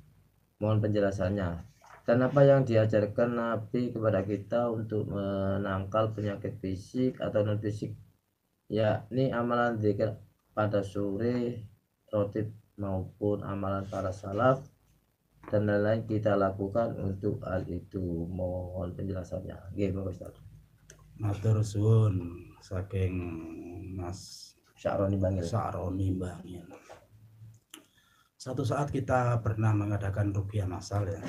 Mohon penjelasannya. Dan apa yang diajarkan Nabi kepada kita untuk menangkal penyakit fisik atau non fisik, yakni amalan zikir pada sore rotib maupun amalan para salaf dan lain-lain kita lakukan untuk hal itu. Mohon penjelasannya. Gimana Ustaz? Matur suwun saking Mas Syaroni Bangil. Satu saat kita pernah mengadakan ruqyah masal ya.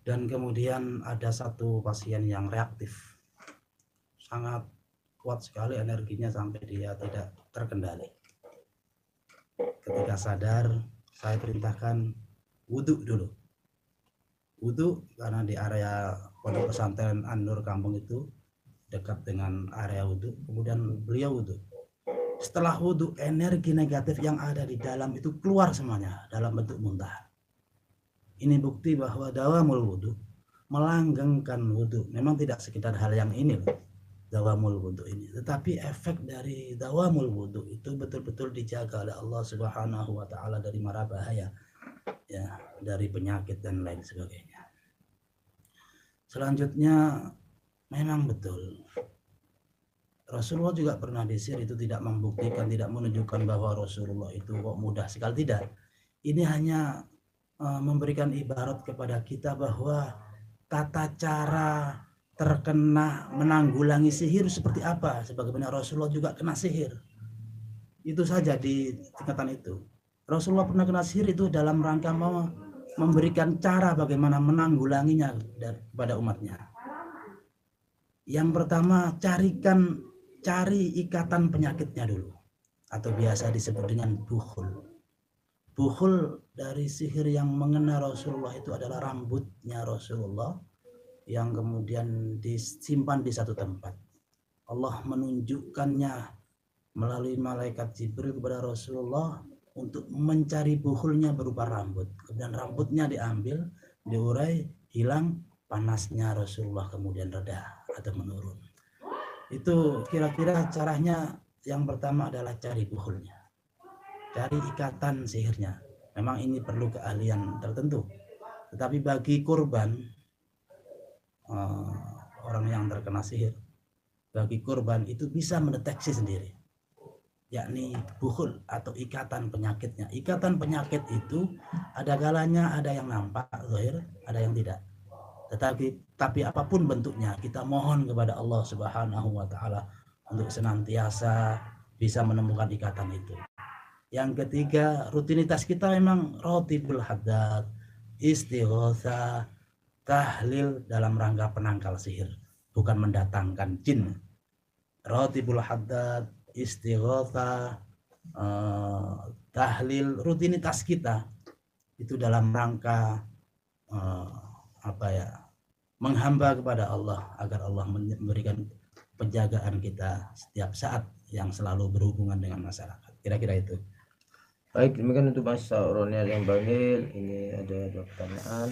Dan kemudian ada satu pasien yang reaktif. Sangat kuat sekali energinya sampai dia tidak terkendali. Ketika sadar, saya perintahkan wudhu dulu. Wudhu karena di area pondok pesantren An-Nur Kampung itu dekat dengan area wudhu. Kemudian beliau wudhu. Setelah wudhu, energi negatif yang ada di dalam itu keluar semuanya dalam bentuk muntah. Ini bukti bahwa dawamul wudhu, melanggengkan wudhu, memang tidak sekedar hal yang ini loh, dawamul wudhu ini. Tetapi efek dari dawamul wudhu itu betul-betul dijaga oleh Allah Subhanahu wa Ta'ala dari mara bahaya, ya, dari penyakit dan lain sebagainya. Selanjutnya, memang betul Rasulullah juga pernah disir itu tidak membuktikan, tidak menunjukkan bahwa Rasulullah itu kok mudah sekali, tidak. Ini hanya memberikan ibarat kepada kita bahwa tata cara terkena menanggulangi sihir seperti apa, sebagaimana Rasulullah juga kena sihir. Itu saja di tingkatan itu. Rasulullah pernah kena sihir itu dalam rangka memberikan cara bagaimana menanggulanginya kepada umatnya. Yang pertama, cari ikatan penyakitnya dulu, atau biasa disebut dengan bukhul. Bukhul dari sihir yang mengena Rasulullah itu adalah rambutnya Rasulullah yang kemudian disimpan di satu tempat. Allah menunjukkannya melalui malaikat Jibril kepada Rasulullah untuk mencari bukhulnya berupa rambut. Kemudian rambutnya diambil, diurai, hilang, panasnya Rasulullah kemudian reda atau menurun. Itu kira-kira caranya. Yang pertama adalah cari bukhulnya, cari ikatan sihirnya. Memang ini perlu keahlian tertentu, tetapi bagi korban, orang yang terkena sihir, bagi korban itu bisa mendeteksi sendiri, yakni bukhul atau ikatan penyakitnya. Ikatan penyakit itu ada kalanya ada yang nampak zahir, ada yang tidak. Tapi apapun bentuknya, kita mohon kepada Allah Subhanahu wa taala untuk senantiasa bisa menemukan ikatan itu. Yang ketiga, rutinitas kita memang ratibul haddad, istighotsah, tahlil dalam rangka penangkal sihir, bukan mendatangkan jin. Ratibul haddad, istighotsah, tahlil, rutinitas kita itu dalam rangka menghamba kepada Allah agar Allah memberikan penjagaan kita setiap saat yang selalu berhubungan dengan masyarakat. Kira-kira itu. Baik, demikian untuk Mas Ronel yang panggil. Ini ada dua pertanyaan.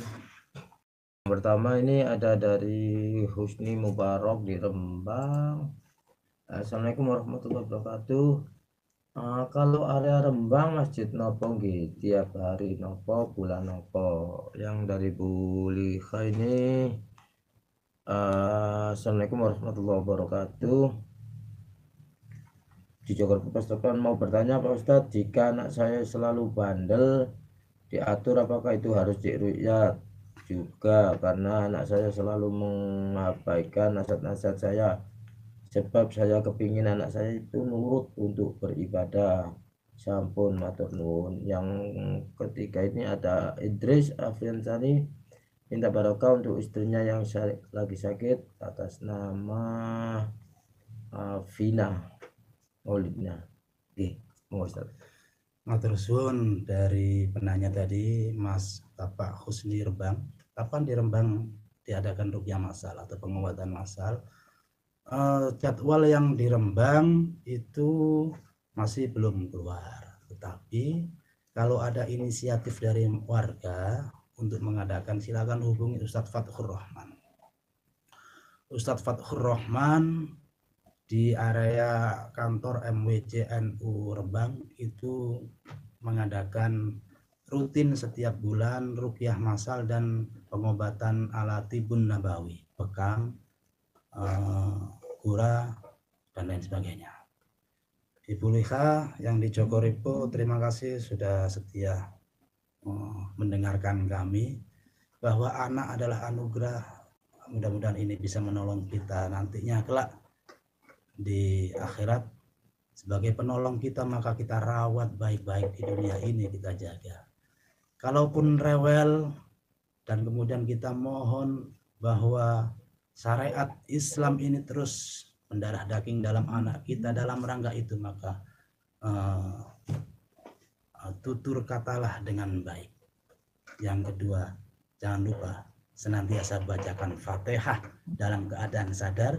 Yang pertama ini ada dari Husni Mubarak di Rembang. Assalamualaikum warahmatullahi wabarakatuh. Kalau area Rembang masjid nopo nggih, tiap hari nopo, bulan nopo? Yang dari Bu Liha ini, Assalamualaikum warahmatullahi wabarakatuh. Di Jakarta Pastokan mau bertanya Pak Ustadz, jika anak saya selalu bandel, diatur apakah itu harus diruqyah juga, karena anak saya selalu mengabaikan nasihat-nasihat saya, sebab saya kepingin anak saya itu nurut untuk beribadah. Sampun matur nuwun. Yang ketiga ini ada Idris Afriansani, minta barokah untuk istrinya yang lagi sakit atas nama Vina Maulidnya. Oke, mau Ustaz. Matur suwun dari penanya tadi, Mas Bapak Husni Rembang. Kapan di Rembang diadakan ruqyah massal atau pengobatan massal? Jadwal yang di Rembang itu masih belum keluar, tetapi kalau ada inisiatif dari warga untuk mengadakan, silakan hubungi Ustadz Fathur Rahman. Ustadz Fathur Rahman di area kantor MWCNU Rembang itu mengadakan rutin setiap bulan ruqyah massal dan pengobatan ala tibun nabawi, bekam, gura, dan lain sebagainya. Ibu Liha yang di Jogoripo, terima kasih sudah setia mendengarkan kami, bahwa anak adalah anugerah. Mudah-mudahan ini bisa menolong kita nantinya kelak di akhirat sebagai penolong kita, maka kita rawat baik-baik di dunia ini, kita jaga. Kalaupun rewel dan kemudian kita mohon bahwa syariat Islam ini terus mendarah daging dalam anak kita, dalam rangka itu maka tutur katalah dengan baik. Yang kedua, jangan lupa senantiasa bacakan Fatihah dalam keadaan sadar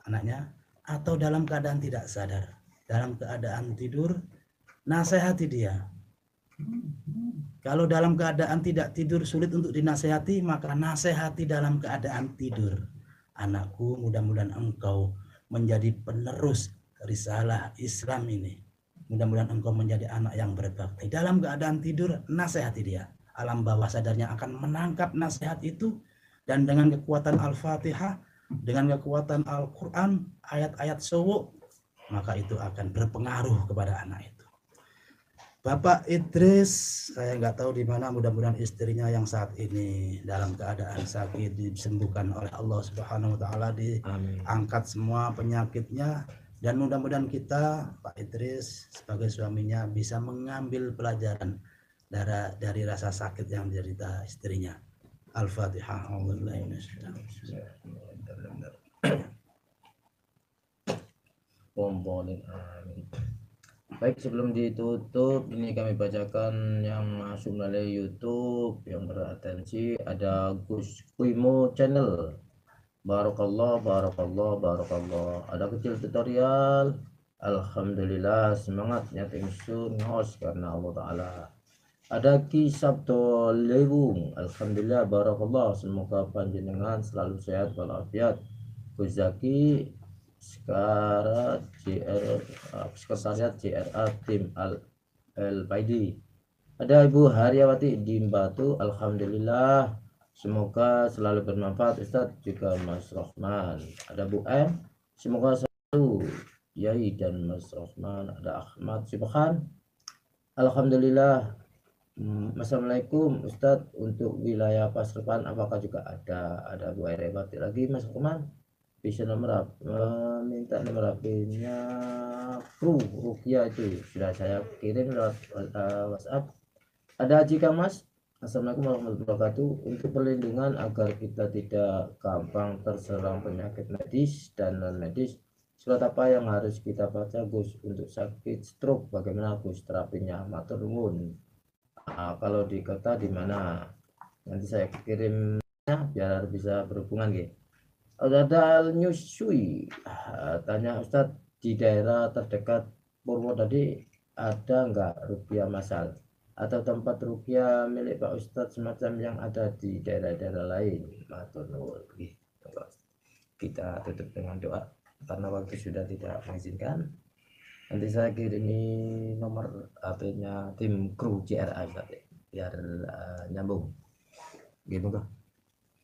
anaknya, atau dalam keadaan tidak sadar, dalam keadaan tidur, nasihati dia. Kalau dalam keadaan tidak tidur sulit untuk dinasehati, maka nasihati dalam keadaan tidur. Anakku, mudah-mudahan engkau menjadi penerus risalah Islam ini. Mudah-mudahan engkau menjadi anak yang berbakti. Dalam keadaan tidur, nasihati dia. Alam bawah sadarnya akan menangkap nasihat itu, dan dengan kekuatan Al-Fatihah, dengan kekuatan Al-Quran, ayat-ayat suwu, maka itu akan berpengaruh kepada anak itu. Bapak Idris, saya nggak tahu di mana, mudah-mudahan istrinya yang saat ini dalam keadaan sakit disembuhkan oleh Allah Subhanahu wa taala, diangkat semua penyakitnya, Dan mudah-mudahan kita, Pak Idris sebagai suaminya, bisa mengambil pelajaran dari rasa sakit yang diderita istrinya. Al-Fatihah. Baik, sebelum ditutup ini kami bacakan yang masuk melalui YouTube yang beratensi. Ada Gus Wimo Channel. Barakallah, barakallah, barakallah. Ada kecil tutorial. Alhamdulillah, semangatnya tim sun host karena Allah Ta'ala. Ada Ki Sabto Lewung. Alhamdulillah, barakallah. Semoga panjenengan selalu sehat walafiat. Gus Zaki Sekretariat JRA tim Al-Paidi. Ada Ibu Haryawati di Batu. Alhamdulillah, semoga selalu bermanfaat Ustadz, juga Mas Rohman. Ada Bu M, semoga selalu Yai dan Mas Rohman. Ada Ahmad Subhan. Alhamdulillah. Assalamualaikum Ustadz, untuk wilayah Pasuruan apakah juga ada Bu Haryawati lagi Mas Rohman? Bisa minta nomor HP-nya Kru Rukia, itu sudah saya kirim lewat WhatsApp. Ada Haji Mas. Assalamualaikum warahmatullahi wabarakatuh. Untuk perlindungan agar kita tidak gampang terserang penyakit medis dan non medis, surat apa yang harus kita baca Gus? Untuk sakit stroke bagaimana Gus terapinya? Matur nuwun. Kalau di kota di mana? Nanti saya kirimnya biar bisa berhubungan gitu. Ada Nyusui tanya Ustadz, di daerah terdekat Purwodadi ada enggak rupiah masal atau tempat rupiah milik Pak Ustadz semacam yang ada di daerah-daerah lain? Matur nuwun. Kita tutup dengan doa karena waktu sudah tidak mengizinkan. Nanti saya kirimi nomor HP-nya tim kru JRA biar nyambung. Gimana?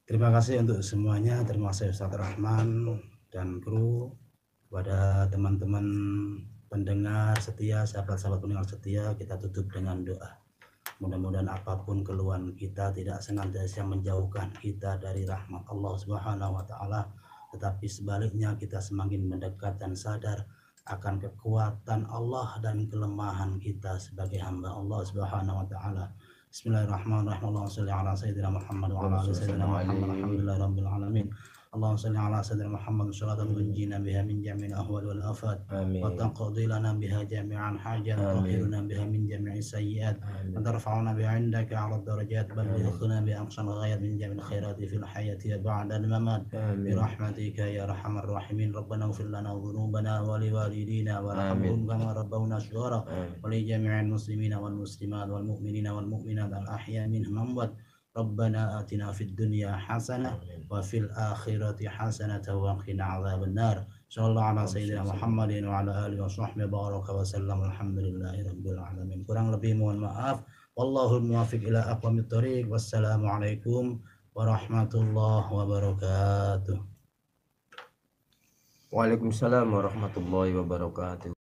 Terima kasih untuk semuanya. Terima kasih Ustaz Rahman dan kru, kepada teman-teman pendengar setia, sahabat-sahabat pendengar setia. Kita tutup dengan doa. Mudah-mudahan apapun keluhan kita tidak senantiasa menjauhkan kita dari rahmat Allah Subhanahu wa Ta'ala, tetapi sebaliknya kita semakin mendekat dan sadar akan kekuatan Allah dan kelemahan kita sebagai hamba Allah Subhanahu wa Ta'ala. Bismillahirrahmanirrahim. Allahumma shalli ala sayyidina Muhammad wa ala ali sayyidina Muhammad. Alhamdulillahi rabbil alamin. Allahumma shalli ala sayyidina Muhammad salatan tunjina biha min jami'il ahwal wal afat wa taqdi lana biha jami'an hajat wa tahhiruna biha min jami'i sayyi'at wa tarfa'una biha 'indaka 'ala darajat bal yudkhiluna bi aqsal ghayat min jami'il khairati fil hayati wa ba'da al mamat bi rahmatika ya arhamar rahimin. Rabbana ighfir lana dhunubana wa li walidina warhamhum kama rabbawna shighara wa li jami'il muslimina wal muslimat wal mu'minina wal mu'minat al ahya minhum amwat. Rabbana atina fid dunya hasanah wa fil akhirati hasanah wa qina adzabannar. Sallallahu ala sayyidina Muhammadin wa ala alihi wa sahbihi baraka wa sallam. Alhamdulillahi rabbil alamin. Kurang lebih mohon maaf. Wallahul muwaffiq ila aqwamit thoriq. Wassalamualaikum warahmatullahi wabarakatuh. Waalaikumsalam warahmatullahi wabarakatuh.